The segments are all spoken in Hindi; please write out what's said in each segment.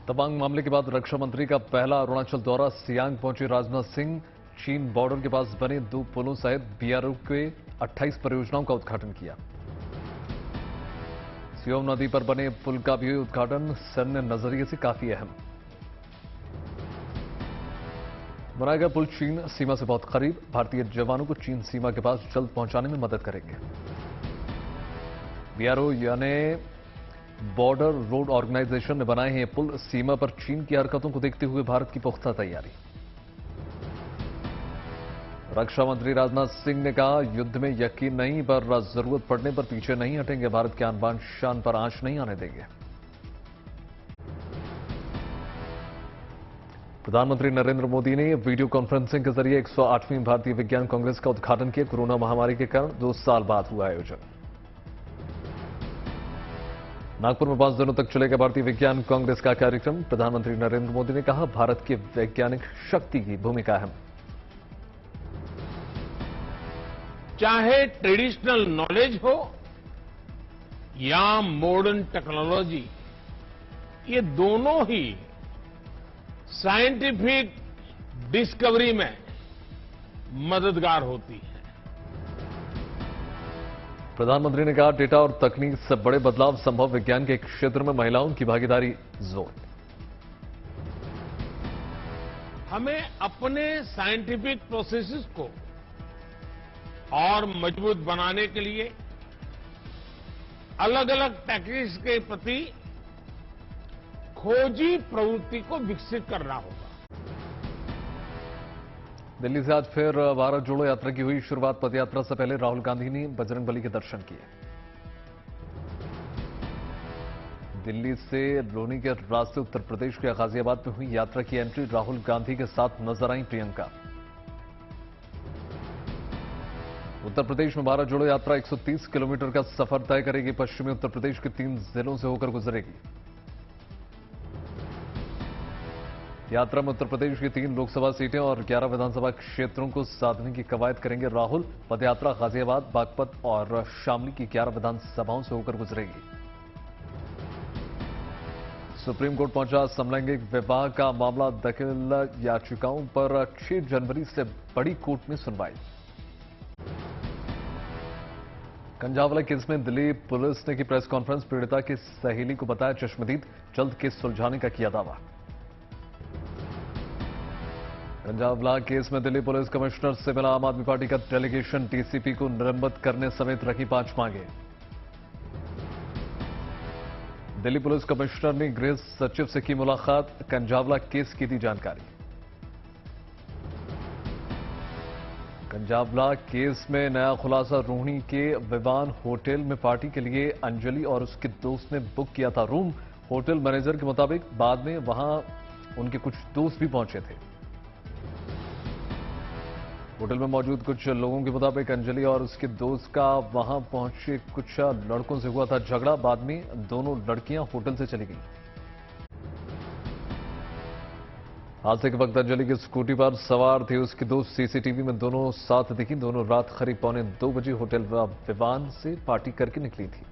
तवांग मामले के बाद रक्षा मंत्री का पहला अरुणाचल दौरा। सियांग पहुंचे राजनाथ सिंह। चीन बॉर्डर के पास बने 2 पुलों सहित बीआरओ के 28 परियोजनाओं का उद्घाटन किया। सियोम नदी पर बने पुल का भी उद्घाटन सैन्य नजरिए से काफी अहम। बनाया गया पुल चीन सीमा से बहुत करीब, भारतीय जवानों को चीन सीमा के पास जल्द पहुंचाने में मदद करेंगे। बीआरओ यानी बॉर्डर रोड ऑर्गेनाइजेशन ने बनाए हैं ये पुल। सीमा पर चीन की हरकतों को देखते हुए भारत की पुख्ता तैयारी। रक्षा मंत्री राजनाथ सिंह ने कहा, युद्ध में यकीन नहीं पर जरूरत पड़ने पर पीछे नहीं हटेंगे, भारत के आन बान शान पर आंच नहीं आने देंगे। प्रधानमंत्री नरेंद्र मोदी ने वीडियो कॉन्फ्रेंसिंग के जरिए 108वीं भारतीय विज्ञान कांग्रेस का उद्घाटन किया। कोरोना महामारी के कारण 2 साल बाद हुआ आयोजन। नागपुर में 5 दिनों तक चलेगा भारतीय विज्ञान कांग्रेस का कार्यक्रम। प्रधानमंत्री नरेंद्र मोदी ने कहा, भारत की वैज्ञानिक शक्ति की भूमिका अहम। चाहे ट्रेडिशनल नॉलेज हो या मॉडर्न टेक्नोलॉजी, ये दोनों ही साइंटिफिक डिस्कवरी में मददगार होती है। प्रधानमंत्री ने कहा, डेटा और तकनीक से बड़े बदलाव संभव। विज्ञान के क्षेत्र में महिलाओं की भागीदारी जोर। हमें अपने साइंटिफिक प्रोसेसेस को और मजबूत बनाने के लिए अलग अलग टेक्निक्स के प्रति खोजी प्रवृत्ति को विकसित करना होगा। दिल्ली से आज फिर भारत जोड़ो यात्रा की हुई शुरुआत। पदयात्रा से पहले राहुल गांधी ने बजरंगबली के दर्शन किए। दिल्ली से लोनी के रास्ते उत्तर प्रदेश के गाजियाबाद में हुई यात्रा की एंट्री। राहुल गांधी के साथ नजर आई प्रियंका। उत्तर प्रदेश में भारत जोड़ो यात्रा 130 किलोमीटर का सफर तय करेगी। पश्चिमी उत्तर प्रदेश के 3 जिलों से होकर गुजरेगी। यात्रा में उत्तर प्रदेश की 3 लोकसभा सीटें और 11 विधानसभा क्षेत्रों को साधने की कवायद करेंगे राहुल। पदयात्रा गाजियाबाद, बागपत और शामली की 11 विधानसभाओं से होकर गुजरेगी। सुप्रीम कोर्ट पहुंचा समलैंगिक विवाह का मामला। दाखिल याचिकाओं पर 6 जनवरी से बड़ी कोर्ट में सुनवाई। कंजावला केस में दिल्ली पुलिस ने की प्रेस कॉन्फ्रेंस। पीड़िता की सहेली को बताया चश्मदीद, जल्द केस सुलझाने का किया दावा। कंजावला केस में दिल्ली पुलिस कमिश्नर से मिला आम आदमी पार्टी का डेलीगेशन। डीसीपी को निलंबित करने समेत रखी 5 मांगे। दिल्ली पुलिस कमिश्नर ने गृह सचिव से की मुलाकात। कंजावला केस की दी जानकारी। कंजावला केस में नया खुलासा। रोहिणी के विवान होटल में पार्टी के लिए अंजलि और उसके दोस्त ने बुक किया था रूम। होटल मैनेजर के मुताबिक बाद में वहां उनके कुछ दोस्त भी पहुंचे थे। होटल में मौजूद कुछ लोगों के मुताबिक अंजलि और उसके दोस्त का वहां पहुंचे कुछ लड़कों से हुआ था झगड़ा। बाद में दोनों लड़कियां होटल से चली गईं। हादसे के वक्त अंजलि की स्कूटी पर सवार थे उसके दोस्त। सीसीटीवी में दोनों साथ दिखी। दोनों रात करीब 1:45 बजे होटल विवान से पार्टी करके निकली थी।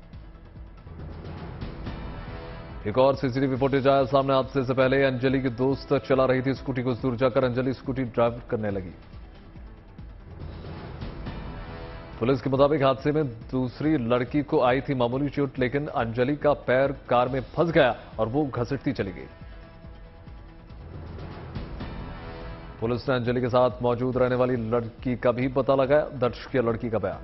एक और सीसीटीवी फुटेज आया सामने। हादसे से पहले अंजलि की दोस्त चला रही थी स्कूटी। कुछ दूर जाकर अंजलि स्कूटी ड्राइव करने लगी। पुलिस के मुताबिक हादसे में दूसरी लड़की को आई थी मामूली चोट, लेकिन अंजलि का पैर कार में फंस गया और वो घसीटती चली गई। पुलिस ने अंजलि के साथ मौजूद रहने वाली लड़की का भी पता लगाया। दर्ज किया लड़की का बयान।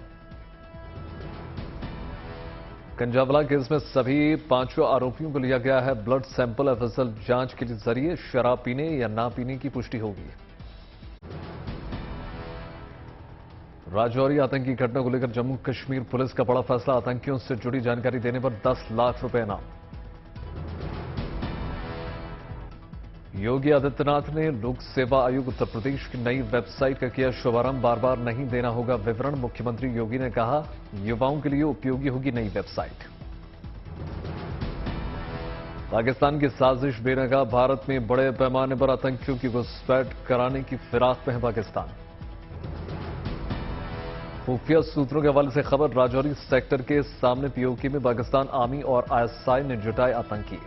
कंजावला केस में सभी 5 आरोपियों को लिया गया है ब्लड सैंपल। एफएसएल जांच के जरिए शराब पीने या ना पीने की पुष्टि होगी। राजौरी आतंकी घटना को लेकर जम्मू कश्मीर पुलिस का बड़ा फैसला। आतंकियों से जुड़ी जानकारी देने पर 10 लाख रुपए इनाम। योगी आदित्यनाथ ने लोक सेवा आयोग उत्तर प्रदेश की नई वेबसाइट का किया शुभारंभ। बार बार नहीं देना होगा विवरण। मुख्यमंत्री योगी ने कहा, युवाओं के लिए उपयोगी होगी नई वेबसाइट। पाकिस्तान की साजिश बेनकाब। भारत में बड़े पैमाने पर आतंकियों की घुसपैठ कराने की फिराक में है पाकिस्तान। खुफिया सूत्रों के हवाले से खबर। राजौरी सेक्टर के सामने पीओके में पाकिस्तान आर्मी और आईएसआई ने जुटाए आतंकी।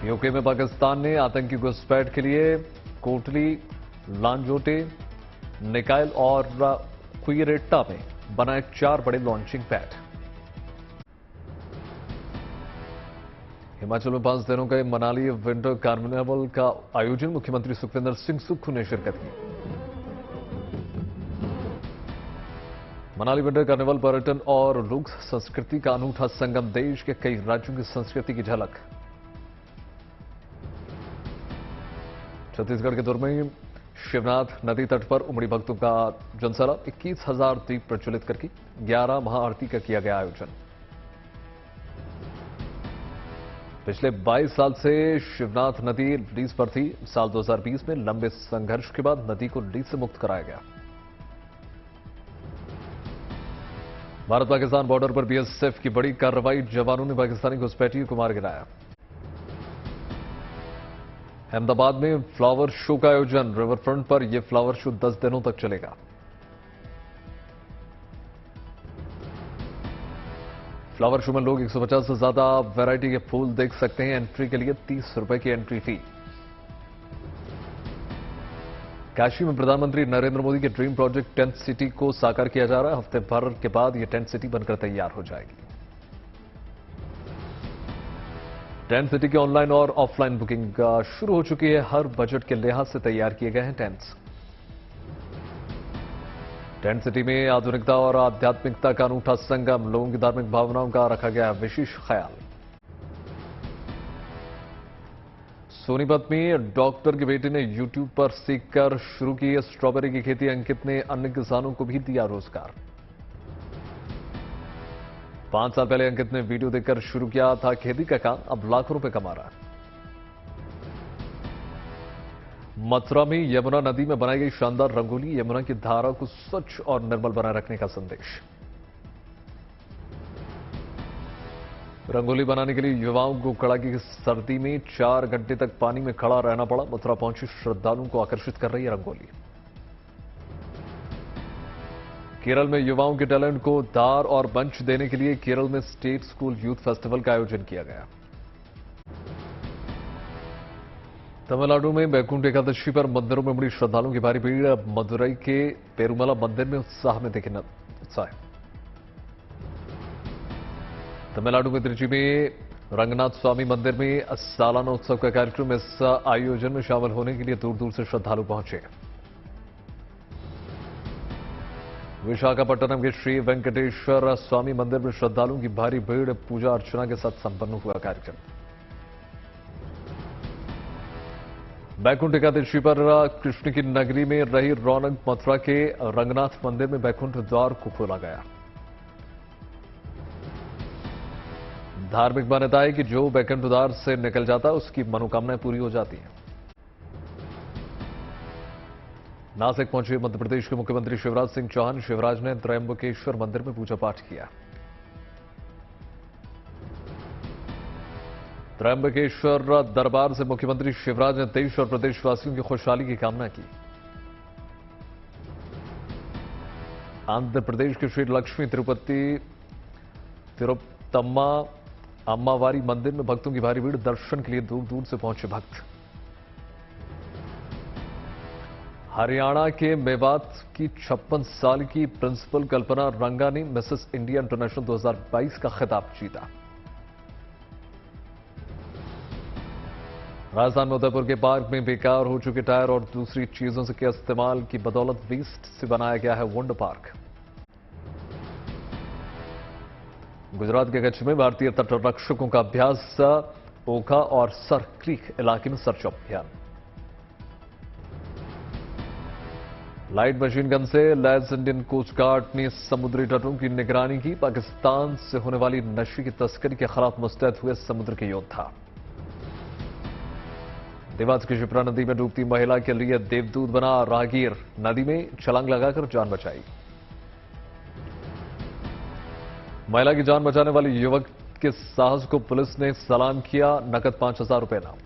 यूके में पाकिस्तान ने आतंकी घुसपैठ के लिए कोटली, लांजोटे, निकायल और क्विरेट्टा में बनाए 4 बड़े लॉन्चिंग पैड। हिमाचल में 5 दिनों के मनाली विंटर कार्निवल का आयोजन, मुख्यमंत्री सुखविंदर सिंह सुक्खू ने शिरकत की। मनाली विंटर कार्निवल पर्यटन और लोक संस्कृति का अनूठा संगम, देश के कई राज्यों की संस्कृति की झलक। छत्तीसगढ़ के दुर्ग में शिवनाथ नदी तट पर उमड़ी भक्तों का जनसैलाब, 21,000 दीप प्रज्वलित करके 11 महाआरती का किया गया आयोजन। पिछले 22 साल से शिवनाथ नदी लीज पर थी। साल 2020 में लंबे संघर्ष के बाद नदी को लीज से मुक्त कराया गया। भारत पाकिस्तान बॉर्डर पर बीएसएफ की बड़ी कार्रवाई, जवानों ने पाकिस्तानी घुसपैठियों को मार गिराया। अहमदाबाद में फ्लावर शो का आयोजन, रिवर फ्रंट पर यह फ्लावर शो 10 दिनों तक चलेगा। फ्लावर शो में लोग 150 से ज्यादा वैरायटी के फूल देख सकते हैं। एंट्री के लिए 30 रुपए की एंट्री फी। काशी में प्रधानमंत्री नरेंद्र मोदी के ड्रीम प्रोजेक्ट टेंट सिटी को साकार किया जा रहा है। हफ्ते भर के बाद यह टेंट सिटी बनकर तैयार हो जाएगी। टेंट सिटी की ऑनलाइन और ऑफलाइन बुकिंग शुरू हो चुकी है। हर बजट के लिहाज से तैयार किए गए हैं टेंट्स। टेंट सिटी में आधुनिकता और आध्यात्मिकता का अनूठा संगम, लोगों की धार्मिक भावनाओं का रखा गया विशेष ख्याल। सोनीपत में डॉक्टर की बेटी ने यूट्यूब पर सीखकर शुरू की स्ट्रॉबेरी की खेती। अंकित ने अन्य किसानों को भी दिया रोजगार। 5 साल पहले अंकित ने वीडियो देखकर शुरू किया था खेती का काम, अब लाखों रुपए कमा रहा है। मथुरा में यमुना नदी में बनाई गई शानदार रंगोली, यमुना की धारा को स्वच्छ और निर्मल बनाए रखने का संदेश। रंगोली बनाने के लिए युवाओं को कड़ाके की सर्दी में 4 घंटे तक पानी में खड़ा रहना पड़ा। मथुरा पहुंचे श्रद्धालुओं को आकर्षित कर रही है रंगोली। केरल में युवाओं के टैलेंट को धार और मंच देने के लिए केरल में स्टेट स्कूल यूथ फेस्टिवल का आयोजन किया गया। तमिलनाडु में बैकुंठ एकादशी पर मंदिरों में उमड़ी श्रद्धालुओं की भारी भीड़। मदुरई के पेरुमला मंदिर में उत्साह में देखे उत्साह। तमिलनाडु में त्रिची में रंगनाथ स्वामी मंदिर में सालाना उत्सव का कार्यक्रम। इस आयोजन में शामिल होने के लिए दूर दूर से श्रद्धालु पहुंचे। विशाखापट्टनम के श्री वेंकटेश्वर स्वामी मंदिर में श्रद्धालुओं की भारी भीड़, पूजा अर्चना के साथ संपन्न हुआ कार्यक्रम। बैकुंठ एकादशी पर कृष्ण की नगरी में रही रौनक, मथुरा के रंगनाथ मंदिर में बैकुंठ द्वार को खोला गया। धार्मिक मान्यता है कि जो बैकुंठ द्वार से निकल जाता है उसकी मनोकामनाएं पूरी हो जाती हैं। नासिक पहुंचे मध्य प्रदेश के मुख्यमंत्री शिवराज सिंह चौहान। शिवराज ने त्रयंबकेश्वर मंदिर में पूजा पाठ किया। त्रयंबकेश्वर दरबार से मुख्यमंत्री शिवराज ने देश और प्रदेशवासियों की खुशहाली की कामना की। आंध्र प्रदेश के श्री लक्ष्मी तिरुपतम्मा अम्मावारी मंदिर में भक्तों की भारी भीड़, दर्शन के लिए दूर दूर से पहुंचे भक्त। हरियाणा के मेवात की 56 साल की प्रिंसिपल कल्पना रंगा ने मिसेस इंडिया इंटरनेशनल 2022 का खिताब जीता। राजस्थान में उदयपुर के पार्क में बेकार हो चुके टायर और दूसरी चीजों के इस्तेमाल की बदौलत वेस्ट से बनाया गया है वंडर पार्क। गुजरात के कच्छ में भारतीय तटरक्षकों का अभ्यास, ओखा और सर क्रीक इलाके में सर्च अभियान। लाइट मशीन गन से लैस इंडियन कोस्ट गार्ड ने समुद्री तटों की निगरानी की। पाकिस्तान से होने वाली नशे की तस्करी के खिलाफ मुस्तैद हुए समुद्र के योद्धा। देवास की शिप्रा नदी में डूबती महिला के लिए देवदूत बना राहगीर, नदी में छलांग लगाकर जान बचाई। महिला की जान बचाने वाले युवक के साहस को पुलिस ने सलाम किया। नकद 5,000 रुपए इनाम।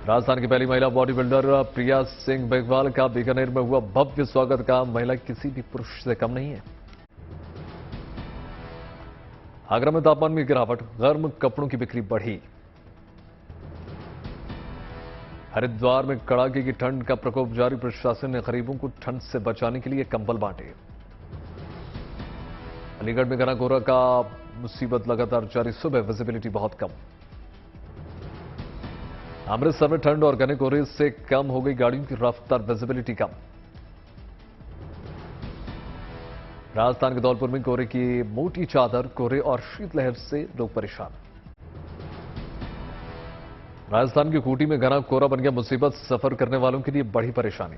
राजस्थान की पहली महिला बॉडी बिल्डर प्रिया सिंह बेगवाल का बीकानेर में हुआ भव्य स्वागत का। महिला किसी भी पुरुष से कम नहीं है। आगरा में तापमान में गिरावट, गर्म कपड़ों की बिक्री बढ़ी। हरिद्वार में कड़ाके की ठंड का प्रकोप जारी, प्रशासन ने गरीबों को ठंड से बचाने के लिए कंबल बांटे। अलीगढ़ में घना कोहरा का मुसीबत लगातार जारी, सुबह विजिबिलिटी बहुत कम। अमृतसर में ठंड और घने कोहरे से कम हो गई गाड़ियों की रफ्तार, विजिबिलिटी कम। राजस्थान के धौलपुर में कोहरे की मोटी चादर, कोहरे और शीतलहर से लोग परेशान। राजस्थान की खूंटी में घना कोहरा बन गया मुसीबत, सफर करने वालों के लिए बड़ी परेशानी।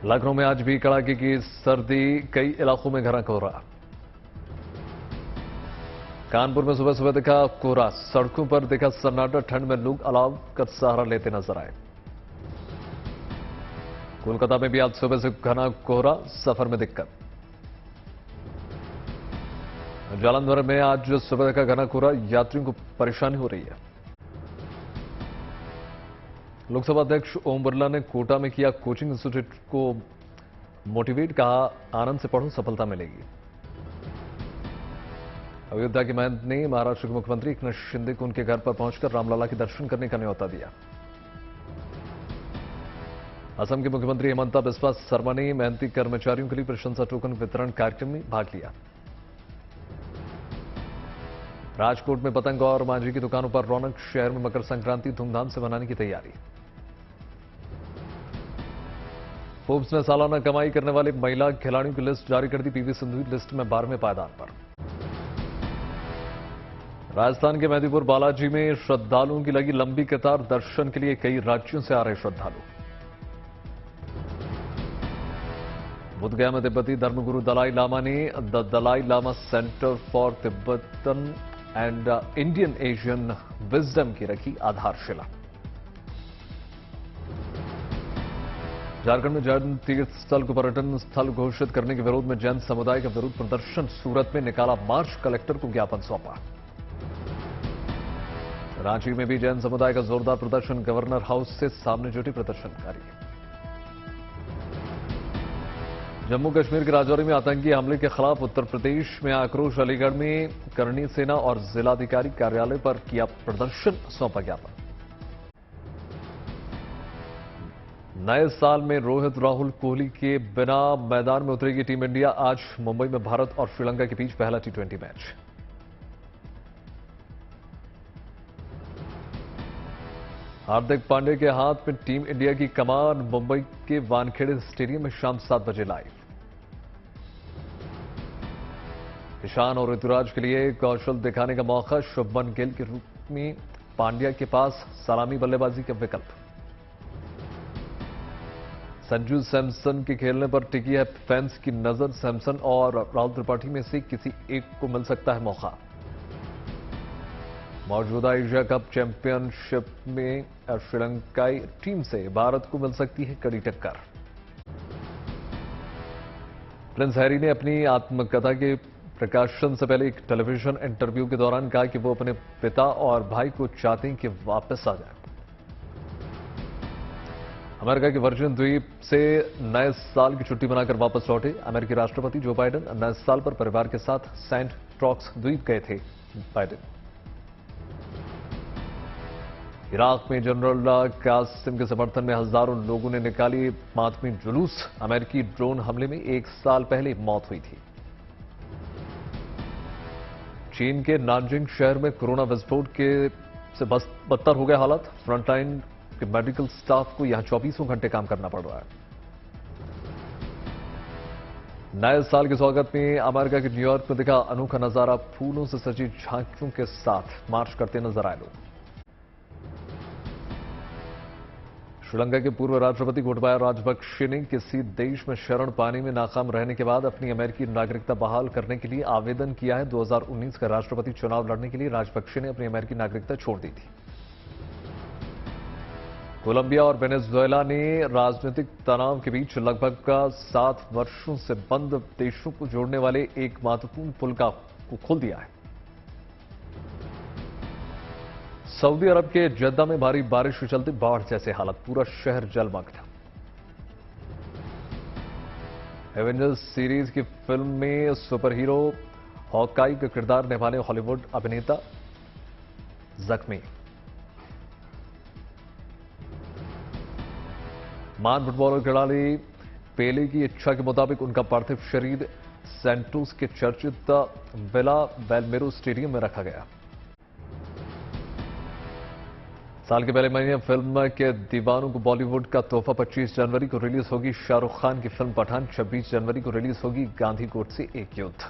लखनऊ में आज भी कड़ाके की सर्दी, कई इलाकों में घना कोहरा। कानपुर में सुबह सुबह दिखा कोहरा, सड़कों पर दिखा सन्नाटा, ठंड में लोग अलाव का सहारा लेते नजर आए। कोलकाता में भी आज सुबह से घना कोहरा, सफर में दिक्कत। जालंधर में आज सुबह का घना कोहरा, यात्रियों को परेशानी हो रही है। लोकसभा अध्यक्ष ओम बिरला ने कोटा में किया कोचिंग इंस्टीट्यूट को मोटिवेट, कहा आनंद से पढ़ो सफलता मिलेगी। अयोध्या की महंत ने महाराष्ट्र के मुख्यमंत्री एकनाथ शिंदे को उनके घर पर पहुंचकर रामलला के दर्शन करने का न्योता दिया। असम के मुख्यमंत्री हेमंता बिस्वा शर्मा ने मेहनती कर्मचारियों के लिए प्रशंसा टोकन वितरण कार्यक्रम में भाग लिया। राजकोट में पतंग और मांझी की दुकानों पर रौनक, शहर में मकर संक्रांति धूमधाम से मनाने की तैयारी। फोर्ब्स ने सालाना कमाई करने वाले महिला खिलाड़ियों की लिस्ट जारी कर दी, पीवी सिंधु लिस्ट में 12वें पायदान पर। राजस्थान के मेहंदीपुर बालाजी में श्रद्धालुओं की लगी लंबी कतार, दर्शन के लिए कई राज्यों से आ रहे श्रद्धालु। बुद्धगया में तिब्बती धर्मगुरु दलाई लामा ने the Dalai Lama centre for Tibetan and Indian Asian wisdom की रखी आधारशिला। झारखंड में जैन तीर्थ स्थल को पर्यटन स्थल घोषित करने के विरोध में जैन समुदाय का विरोध प्रदर्शन, सूरत में निकाला मार्च, कलेक्टर को ज्ञापन सौंपा। रांची में भी जैन समुदाय का जोरदार प्रदर्शन, गवर्नर हाउस से सामने जुटे प्रदर्शनकारी। जम्मू कश्मीर के राजौरी में आतंकी हमले के खिलाफ उत्तर प्रदेश में आक्रोश, अलीगढ़ में करणी सेना और जिलाधिकारी कार्यालय पर किया प्रदर्शन, सौंपा ज्ञापन। नए साल में रोहित, राहुल, कोहली के बिना मैदान में उतरेगी टीम इंडिया। आज मुंबई में भारत और श्रीलंका के बीच पहला टी20 मैच। हार्दिक पांड्या के हाथ में टीम इंडिया की कमान, मुंबई के वानखेड़े स्टेडियम में शाम 7 बजे लाइव। ईशान और ऋतुराज के लिए कौशल दिखाने का मौका, शुभमन गिल के रूप में पांड्या के पास सलामी बल्लेबाजी का विकल्प। संजू सैमसन के खेलने पर टिकी है फैंस की नजर, सैमसन और राहुल त्रिपाठी में से किसी एक को मिल सकता है मौका। मौजूदा एशिया कप चैंपियनशिप में श्रीलंकाई टीम से भारत को मिल सकती है कड़ी टक्कर। प्रिंस हैरी ने अपनी आत्मकथा के प्रकाशन से पहले एक टेलीविजन इंटरव्यू के दौरान कहा कि वो अपने पिता और भाई को चाहते हैं कि वापस आ जाएं। अमेरिका के वर्जिन द्वीप से नए साल की छुट्टी मनाकर वापस लौटे अमेरिकी राष्ट्रपति जो बाइडेन। नए साल पर परिवार के साथ सेंट ट्रॉक्स द्वीप गए थे बाइडेन। इराक में जनरल कासिम के समर्थन में हजारों लोगों ने निकाली मातमी जुलूस। अमेरिकी ड्रोन हमले में 1 साल पहले मौत हुई थी। चीन के नानजिंग शहर में कोरोना विस्फोट के से बदतर हो गए हालात। फ्रंटलाइन के मेडिकल स्टाफ को यहां 24 घंटे काम करना पड़ रहा है। नए साल के स्वागत में अमेरिका के न्यूयॉर्क में दिखा अनोखा नजारा, फूलों से सजी झांकियों के साथ मार्च करते नजर आए लोग। श्रीलंका के पूर्व राष्ट्रपति गोटबाया राजपक्षे ने किसी देश में शरण पाने में नाकाम रहने के बाद अपनी अमेरिकी नागरिकता बहाल करने के लिए आवेदन किया है। 2019 का राष्ट्रपति चुनाव लड़ने के लिए राजपक्षे ने अपनी अमेरिकी नागरिकता छोड़ दी थी। कोलंबिया और वेनेजुएला ने राजनीतिक तनाव के बीच लगभग 7 वर्षों से बंद देशों को जोड़ने वाले एक महत्वपूर्ण पुल को खोल दिया है। सऊदी अरब के जद्दा में भारी बारिश के चलते बाढ़ जैसे हालत, पूरा शहर जलमग्न। एवेंजर्स सीरीज की फिल्म में सुपर हीरो हॉकाई का किरदार निभाने हॉलीवुड अभिनेता जख्मी। महान फुटबॉलर खिलाड़ी पेले की इच्छा के मुताबिक उनका पार्थिव शरीर सेंटोस के चर्चित विला बेलमेरो स्टेडियम में रखा गया। साल के पहले महीने फिल्म के दीवानों को बॉलीवुड का तोहफा 25 जनवरी को रिलीज होगी शाहरुख खान की फिल्म पठान। 26 जनवरी को रिलीज होगी गांधी कोट से एक युद्ध।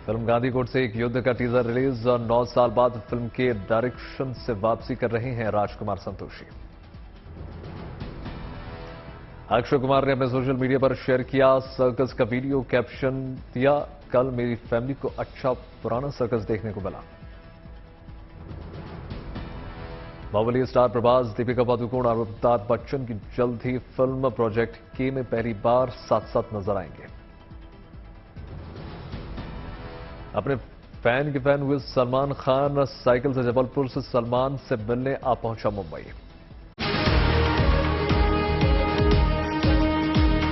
फिल्म गांधी कोट से एक युद्ध का टीजर रिलीज। 9 साल बाद फिल्म के डायरेक्शन से वापसी कर रहे हैं राजकुमार संतोषी। अक्षय कुमार ने अपने सोशल मीडिया पर शेयर किया सर्कस का वीडियो, कैप्शन दिया, कल मेरी फैमिली को अच्छा पुराना सर्कस देखने को मिला। बाहुबली स्टार प्रभास, दीपिका पादुकोण और अमिताभ बच्चन की जल्द ही फिल्म प्रोजेक्ट के में पहली बार साथ साथ नजर आएंगे। अपने फैन के फैन हुए सलमान खान साइकिल से जबलपुर से सलमान से मिलने आ पहुंचा मुंबई।